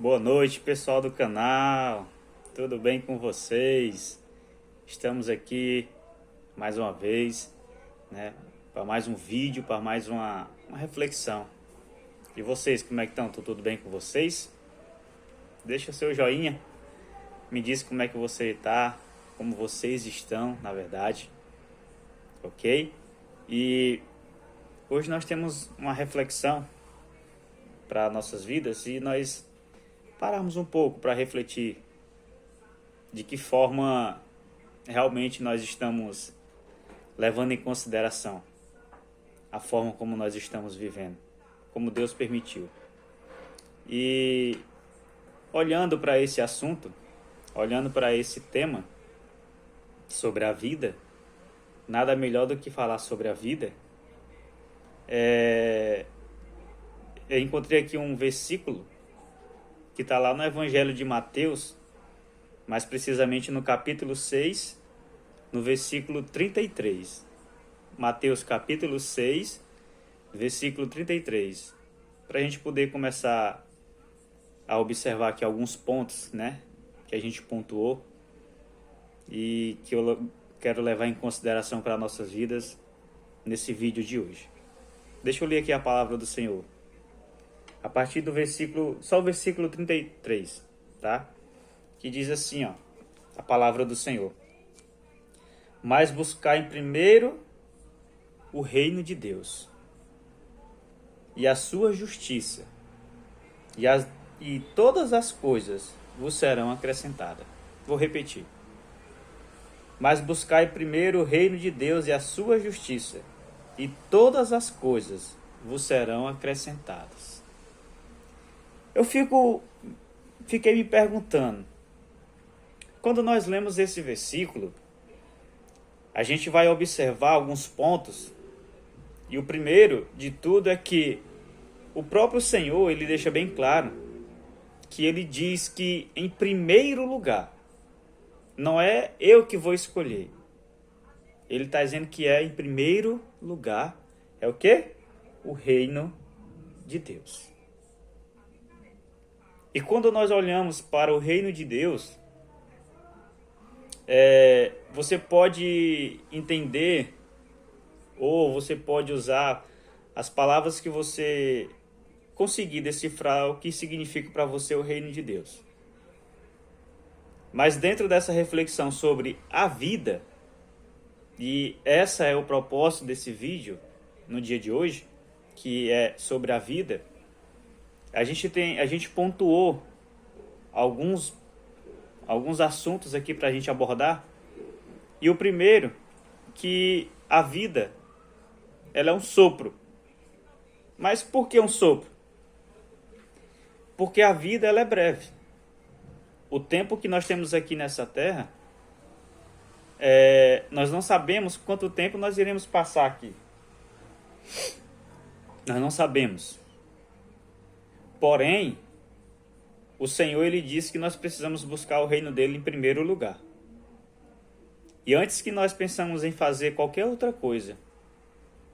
Boa noite, pessoal do canal. Tudo bem com vocês? Estamos aqui mais uma vez, né, para mais um vídeo, para mais uma reflexão. E vocês, como é que estão? Tudo bem com vocês? Deixa seu joinha. Me diz como é que você está, como vocês estão, na verdade. OK? E hoje nós temos uma reflexão para nossas vidas e nós pararmos um pouco para refletir de que forma realmente nós estamos levando em consideração a forma como nós estamos vivendo, como Deus permitiu. E olhando para esse assunto, olhando para esse tema sobre a vida, nada melhor do que falar sobre a vida. Eu encontrei aqui um versículo que está lá no Evangelho de Mateus, mais precisamente no capítulo 6, no versículo 33. Mateus capítulo 6, versículo 33. Para a gente poder começar a observar aqui alguns pontos, né, que a gente pontuou e que eu quero levar em consideração para nossas vidas nesse vídeo de hoje. Deixa eu ler aqui a palavra do Senhor. A partir do versículo, só o versículo 33, tá? Que diz assim, ó, a palavra do Senhor. Mas buscai em primeiro o reino de Deus e a sua justiça, e todas as coisas vos serão acrescentadas. Vou repetir. Mas buscai primeiro o reino de Deus e a sua justiça, e todas as coisas vos serão acrescentadas. Eu fiquei me perguntando, quando nós lemos esse versículo, a gente vai observar alguns pontos, e o primeiro de tudo é que o próprio Senhor, ele deixa bem claro, que ele diz que em primeiro lugar, não é eu que vou escolher, ele está dizendo que em primeiro lugar, é o quê? O reino de Deus. E quando nós olhamos para o reino de Deus, você pode entender, ou você pode usar as palavras que você conseguir decifrar o que significa para você o reino de Deus. Mas dentro dessa reflexão sobre a vida, e essa é o propósito desse vídeo no dia de hoje, que é sobre a vida, a gente pontuou alguns assuntos aqui para a gente abordar. E o primeiro, que a vida, ela é um sopro. Mas por que um sopro? Porque a vida, ela é breve. O tempo que nós temos aqui nessa terra, nós não sabemos quanto tempo nós iremos passar aqui. Nós não sabemos. Porém, o Senhor, ele disse que nós precisamos buscar o reino dele em primeiro lugar. E antes que nós pensamos em fazer qualquer outra coisa,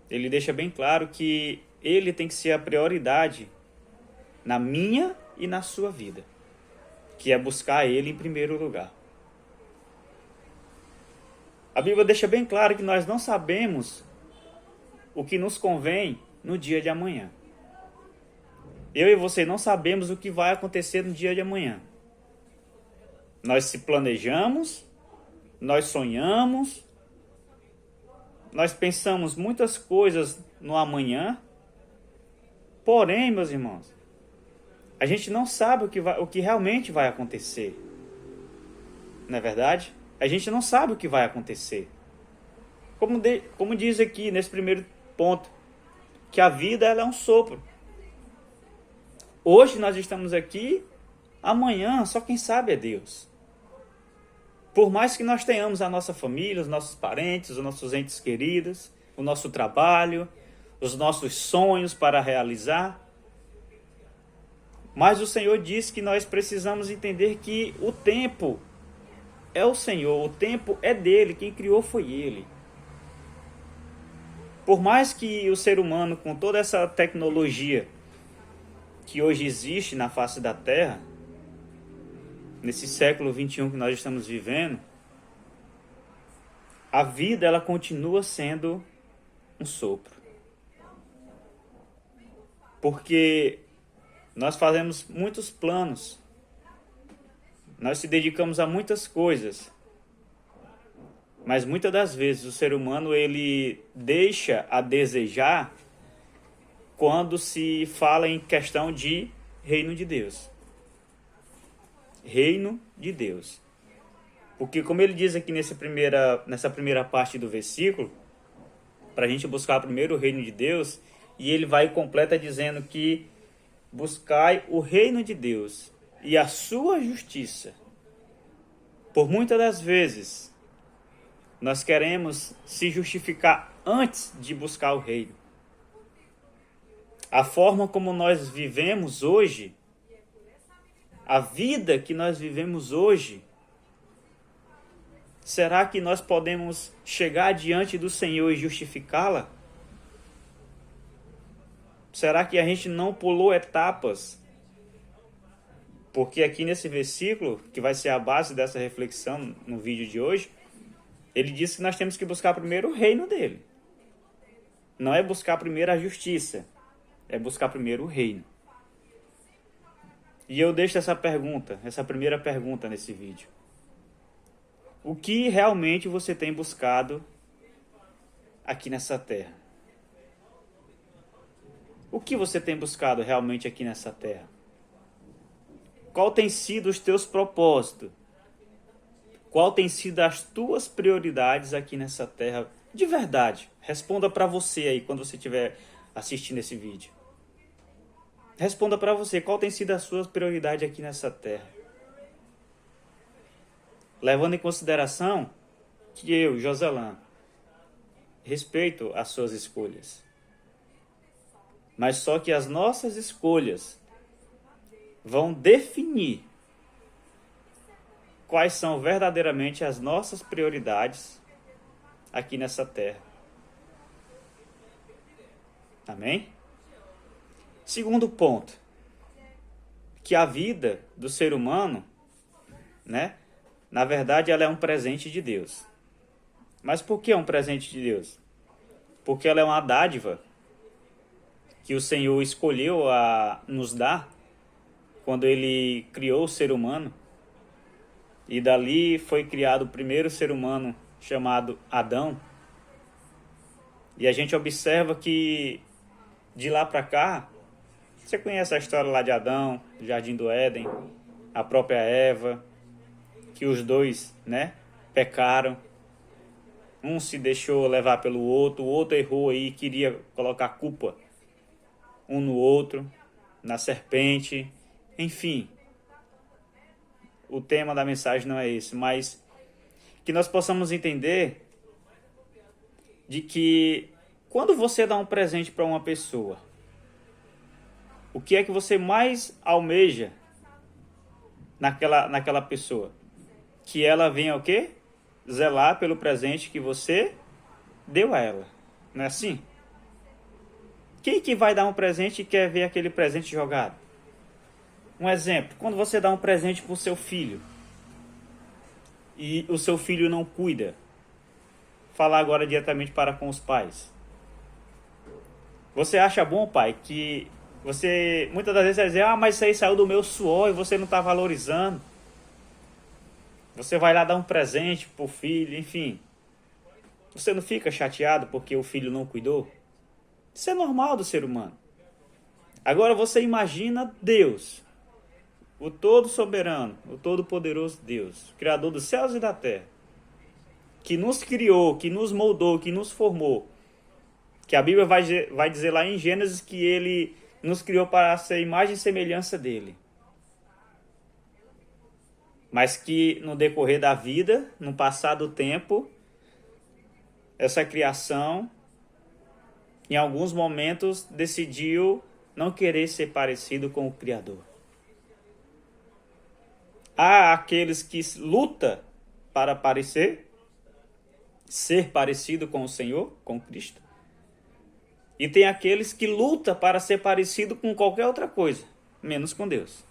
ele deixa bem claro que ele tem que ser a prioridade na minha e na sua vida, que é buscar ele em primeiro lugar. A Bíblia deixa bem claro que nós não sabemos o que nos convém no dia de amanhã. Eu e você não sabemos o que vai acontecer no dia de amanhã. Nós se planejamos, nós sonhamos, nós pensamos muitas coisas no amanhã. Porém, meus irmãos, a gente não sabe o que realmente vai acontecer. Não é verdade? A gente não sabe o que vai acontecer. Como diz aqui nesse primeiro ponto, que a vida, ela é um sopro. Hoje nós estamos aqui, amanhã só quem sabe é Deus. Por mais que nós tenhamos a nossa família, os nossos parentes, os nossos entes queridos, o nosso trabalho, os nossos sonhos para realizar, mas o Senhor diz que nós precisamos entender que o tempo é o Senhor, o tempo é dele, quem criou foi ele. Por mais que o ser humano, com toda essa tecnologia que hoje existe na face da Terra, nesse século 21 que nós estamos vivendo, a vida ela continua sendo um sopro. Porque nós fazemos muitos planos, nós se dedicamos a muitas coisas, mas muitas das vezes o ser humano ele deixa a desejar quando se fala em questão de reino de Deus. Reino de Deus. Porque como ele diz aqui nessa primeira parte do versículo, para a gente buscar primeiro o reino de Deus, e ele vai e completa dizendo que buscai o reino de Deus e a sua justiça. Por muitas das vezes, nós queremos se justificar antes de buscar o reino. A forma como nós vivemos hoje, a vida que nós vivemos hoje, será que nós podemos chegar diante do Senhor e justificá-la? Será que a gente não pulou etapas? Porque aqui nesse versículo, que vai ser a base dessa reflexão no vídeo de hoje, ele diz que nós temos que buscar primeiro o reino dele. Não é buscar primeiro a justiça, é buscar primeiro o reino. E eu deixo essa primeira pergunta nesse vídeo. O que realmente você tem buscado aqui nessa terra? O que você tem buscado realmente aqui nessa terra? Qual tem sido os teus propósitos? Qual tem sido as tuas prioridades aqui nessa terra? De verdade, responda para você aí quando você estiver assistindo esse vídeo. Responda para você, qual tem sido a sua prioridade aqui nessa terra? Levando em consideração que eu, Joselan, respeito as suas escolhas. Mas só que as nossas escolhas vão definir quais são verdadeiramente as nossas prioridades aqui nessa terra. Amém? Segundo ponto, que a vida do ser humano, na verdade, ela é um presente de Deus. Mas por que é um presente de Deus? Porque ela é uma dádiva que o Senhor escolheu a nos dar quando Ele criou o ser humano. E dali foi criado o primeiro ser humano chamado Adão. E a gente observa que de lá para cá, você conhece a história lá de Adão, do Jardim do Éden, a própria Eva, que os dois, pecaram. Um se deixou levar pelo outro, o outro errou aí, queria colocar culpa um no outro, na serpente, enfim. O tema da mensagem não é esse, mas que nós possamos entender de que quando você dá um presente para uma pessoa, o que é que você mais almeja naquela pessoa? Que ela venha o quê? Zelar pelo presente que você deu a ela. Não é assim? Quem que vai dar um presente e quer ver aquele presente jogado? Um exemplo, quando você dá um presente para o seu filho e o seu filho não cuida, falar agora diretamente para com os pais. Você acha bom, pai, que você muitas das vezes vai dizer, mas isso aí saiu do meu suor e você não está valorizando. Você vai lá dar um presente para o filho, enfim. Você não fica chateado porque o filho não cuidou? Isso é normal do ser humano. Agora você imagina Deus, o todo soberano, o todo poderoso Deus, Criador dos céus e da terra, que nos criou, que nos moldou, que nos formou, que a Bíblia vai dizer lá em Gênesis que Ele nos criou para ser imagem e semelhança dEle. Mas que no decorrer da vida, no passar do tempo, essa criação, em alguns momentos, decidiu não querer ser parecido com o Criador. Há aqueles que lutam para ser parecido com o Senhor, com Cristo. E tem aqueles que lutam para ser parecido com qualquer outra coisa, menos com Deus.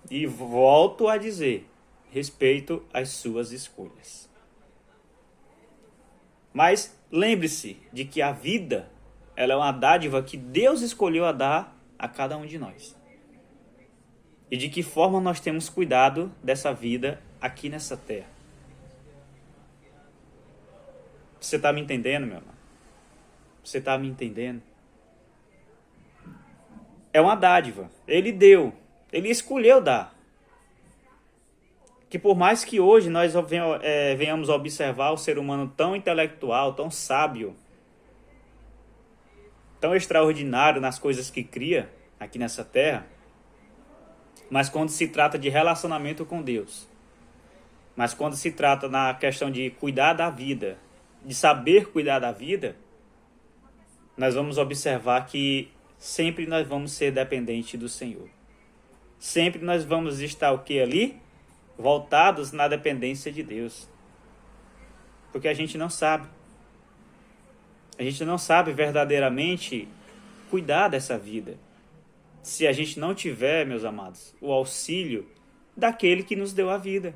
E volto a dizer, respeito às suas escolhas. Mas lembre-se de que a vida, ela é uma dádiva que Deus escolheu a dar a cada um de nós. E de que forma nós temos cuidado dessa vida aqui nessa terra. Você está me entendendo, meu irmão? Você está me entendendo? É uma dádiva. Ele deu. Ele escolheu dar. Que por mais que hoje nós venhamos observar o ser humano tão intelectual, tão sábio, tão extraordinário nas coisas que cria aqui nessa terra, mas quando se trata de relacionamento com Deus, mas quando se trata na questão de cuidar da vida, de saber cuidar da vida, nós vamos observar que sempre nós vamos ser dependentes do Senhor. Sempre nós vamos estar o que ali? Voltados na dependência de Deus. Porque a gente não sabe. A gente não sabe verdadeiramente cuidar dessa vida. Se a gente não tiver, meus amados, o auxílio daquele que nos deu a vida.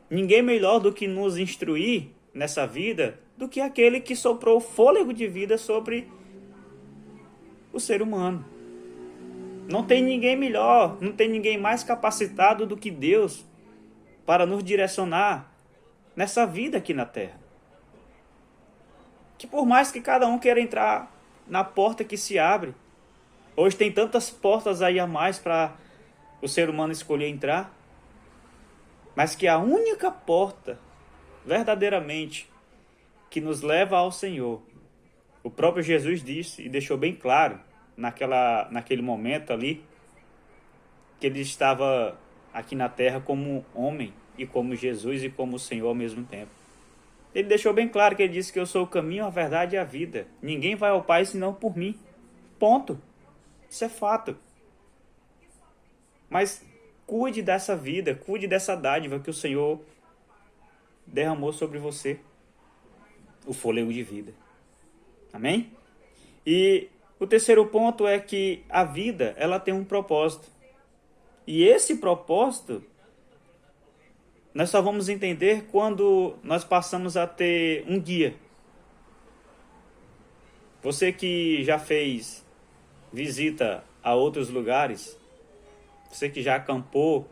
Ninguém melhor do que nos instruir nessa vida do que aquele que soprou o fôlego de vida sobre o ser humano. Não tem ninguém melhor, não tem ninguém mais capacitado do que Deus para nos direcionar nessa vida aqui na terra. Que por mais que cada um queira entrar na porta que se abre, hoje tem tantas portas aí a mais para o ser humano escolher entrar, mas que a única porta, verdadeiramente, que nos leva ao Senhor, o próprio Jesus disse e deixou bem claro naquele momento ali, que ele estava aqui na terra como homem e como Jesus e como o Senhor ao mesmo tempo. Ele deixou bem claro que ele disse que eu sou o caminho, a verdade e a vida. Ninguém vai ao Pai senão por mim. Ponto. Isso é fato. Mas cuide dessa vida, cuide dessa dádiva que o Senhor derramou sobre você. O fôlego de vida. Amém? E o terceiro ponto é que a vida, ela tem um propósito. E esse propósito nós só vamos entender quando nós passamos a ter um guia. Você que já fez visita a outros lugares, você que já acampou,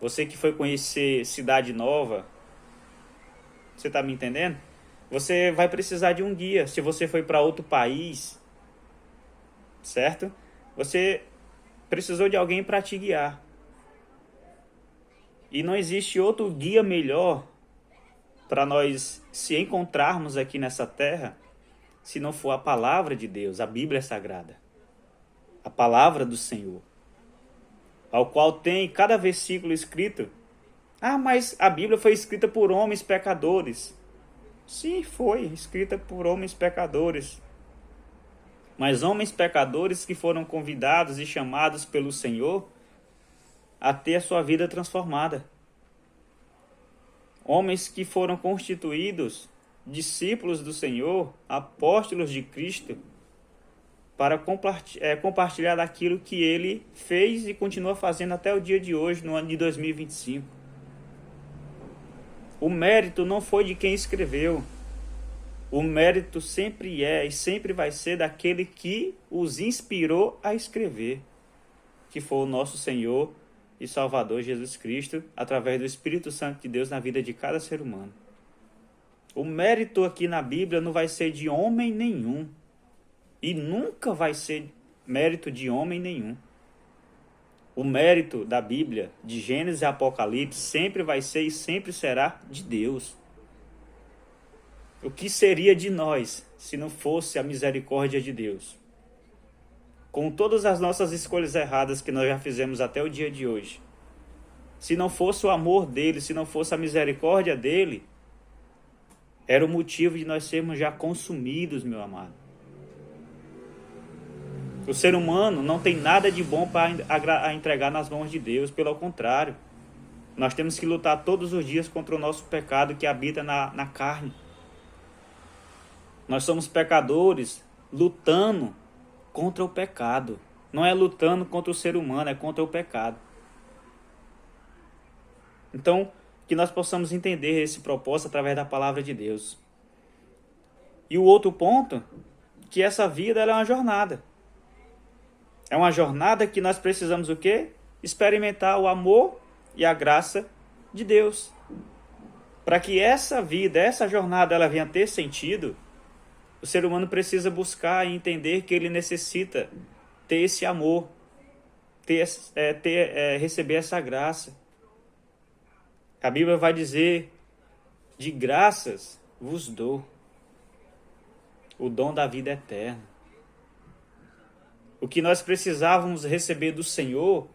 você que foi conhecer cidade nova, você está me entendendo? Você vai precisar de um guia. Se você foi para outro país, certo? Você precisou de alguém para te guiar. E não existe outro guia melhor para nós se encontrarmos aqui nessa terra, se não for a palavra de Deus, a Bíblia Sagrada. A palavra do Senhor. Ao qual tem cada versículo escrito. Ah, mas a Bíblia foi escrita por homens pecadores. Sim, foi escrita por homens pecadores. Mas homens pecadores que foram convidados e chamados pelo Senhor a ter a sua vida transformada. Homens que foram constituídos discípulos do Senhor, apóstolos de Cristo, para compartilhar daquilo que ele fez e continua fazendo até o dia de hoje, no ano de 2025. O mérito não foi de quem escreveu. O mérito sempre é e sempre vai ser daquele que os inspirou a escrever, que foi o nosso Senhor e Salvador Jesus Cristo, através do Espírito Santo de Deus na vida de cada ser humano. O mérito aqui na Bíblia não vai ser de homem nenhum. E nunca vai ser mérito de homem nenhum. O mérito da Bíblia, de Gênesis e Apocalipse, sempre vai ser e sempre será de Deus. O que seria de nós se não fosse a misericórdia de Deus? Com todas as nossas escolhas erradas que nós já fizemos até o dia de hoje, se não fosse o amor dele, se não fosse a misericórdia dele, era o motivo de nós sermos já consumidos, meu amado. O ser humano não tem nada de bom para entregar nas mãos de Deus, pelo contrário. Nós temos que lutar todos os dias contra o nosso pecado que habita na carne. Nós somos pecadores lutando contra o pecado. Não é lutando contra o ser humano, é contra o pecado. Então, que nós possamos entender esse propósito através da palavra de Deus. E o outro ponto, que essa vida ela é uma jornada. É uma jornada que nós precisamos o quê? Experimentar o amor e a graça de Deus. Para que essa vida, essa jornada, ela venha ter sentido, o ser humano precisa buscar e entender que ele necessita ter esse amor, receber essa graça. A Bíblia vai dizer, de graças vos dou o dom da vida eterna. O que nós precisávamos receber do Senhor,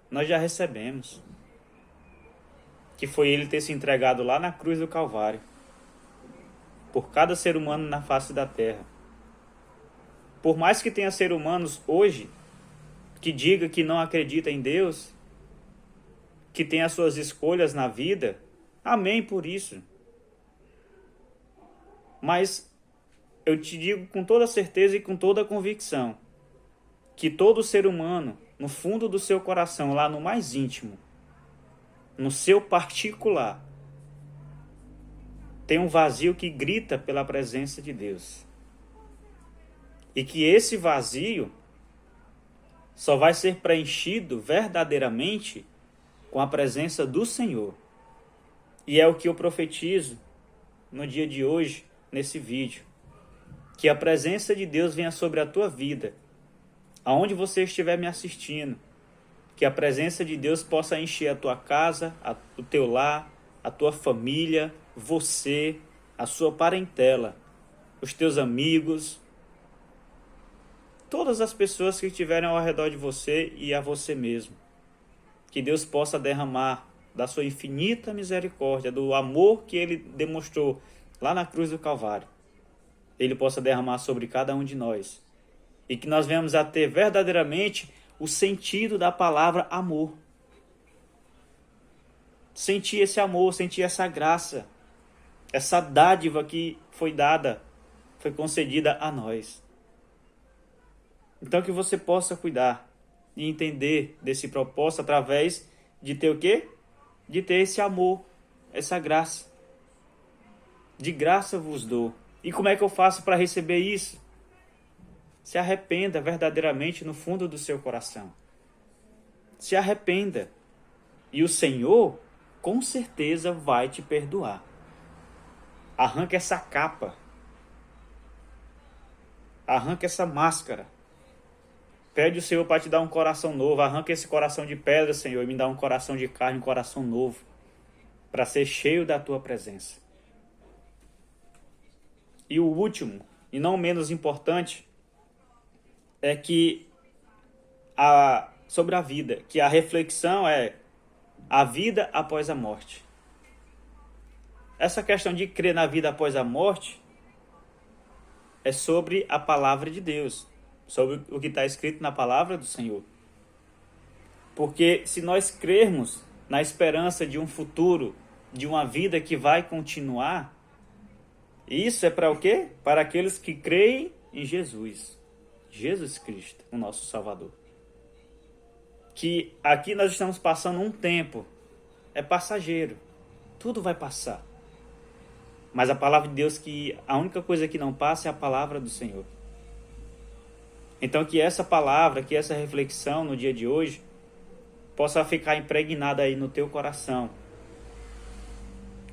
nós já recebemos. Que foi Ele ter se entregado lá na cruz do Calvário, por cada ser humano na face da terra. Por mais que tenha seres humanos hoje, que diga que não acredita em Deus, que tem as suas escolhas na vida, amém por isso. Mas eu te digo com toda certeza e com toda convicção, que todo ser humano, no fundo do seu coração, lá no mais íntimo, no seu particular, tem um vazio que grita pela presença de Deus. E que esse vazio só vai ser preenchido verdadeiramente com a presença do Senhor. E é o que eu profetizo no dia de hoje, nesse vídeo. Que a presença de Deus venha sobre a tua vida, aonde você estiver me assistindo. Que a presença de Deus possa encher a tua casa, o teu lar, a tua família, você, a sua parentela, os teus amigos, todas as pessoas que estiverem ao redor de você e a você mesmo. Que Deus possa derramar da sua infinita misericórdia, do amor que Ele demonstrou lá na cruz do Calvário. Ele possa derramar sobre cada um de nós. E que nós venhamos a ter verdadeiramente o sentido da palavra amor. Sentir esse amor, sentir essa graça, essa dádiva que foi dada, foi concedida a nós. Então que você possa cuidar e entender desse propósito através de ter o quê? De ter esse amor, essa graça. De graça vos dou. E como é que eu faço para receber isso? Se arrependa verdadeiramente no fundo do seu coração. Se arrependa. E o Senhor, com certeza, vai te perdoar. Arranca essa capa. Arranca essa máscara. Pede o Senhor para te dar um coração novo. Arranca esse coração de pedra, Senhor, e me dá um coração de carne, um coração novo, para ser cheio da tua presença. E o último, e não menos importante, é que sobre a vida, que a reflexão é a vida após a morte. Essa questão de crer na vida após a morte é sobre a palavra de Deus, sobre o que está escrito na palavra do Senhor. Porque se nós crermos na esperança de um futuro, de uma vida que vai continuar, isso é para o quê? Para aqueles que creem em Jesus. Jesus Cristo, o nosso Salvador. Que aqui nós estamos passando um tempo, é passageiro, tudo vai passar. Mas a palavra de Deus, que a única coisa que não passa é a palavra do Senhor. Então que essa palavra, que essa reflexão no dia de hoje, possa ficar impregnada aí no teu coração.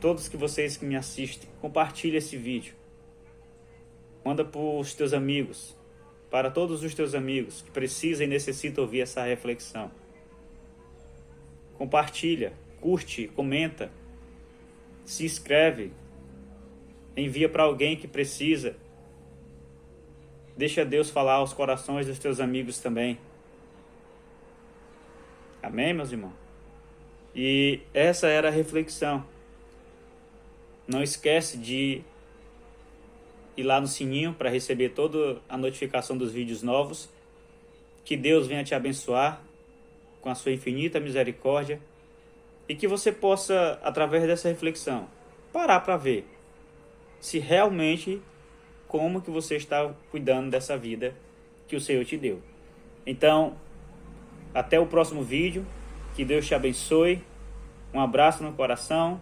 Todos vocês que me assistem, compartilhe esse vídeo. Manda para os teus amigos, para todos os teus amigos que precisam e necessitam ouvir essa reflexão. Compartilha, curte, comenta, se inscreve, envia para alguém que precisa. Deixa Deus falar aos corações dos teus amigos também. Amém, meus irmãos? E essa era a reflexão. Não esquece de ir lá no sininho para receber toda a notificação dos vídeos novos. Que Deus venha te abençoar com a sua infinita misericórdia e que você possa, através dessa reflexão, parar para ver se realmente como que você está cuidando dessa vida que o Senhor te deu. Então, até o próximo vídeo. Que Deus te abençoe Um abraço no coração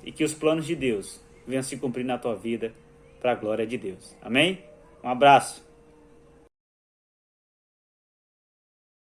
e que os planos de Deus venham se cumprir na tua vida para a glória de Deus. Amém? Um abraço.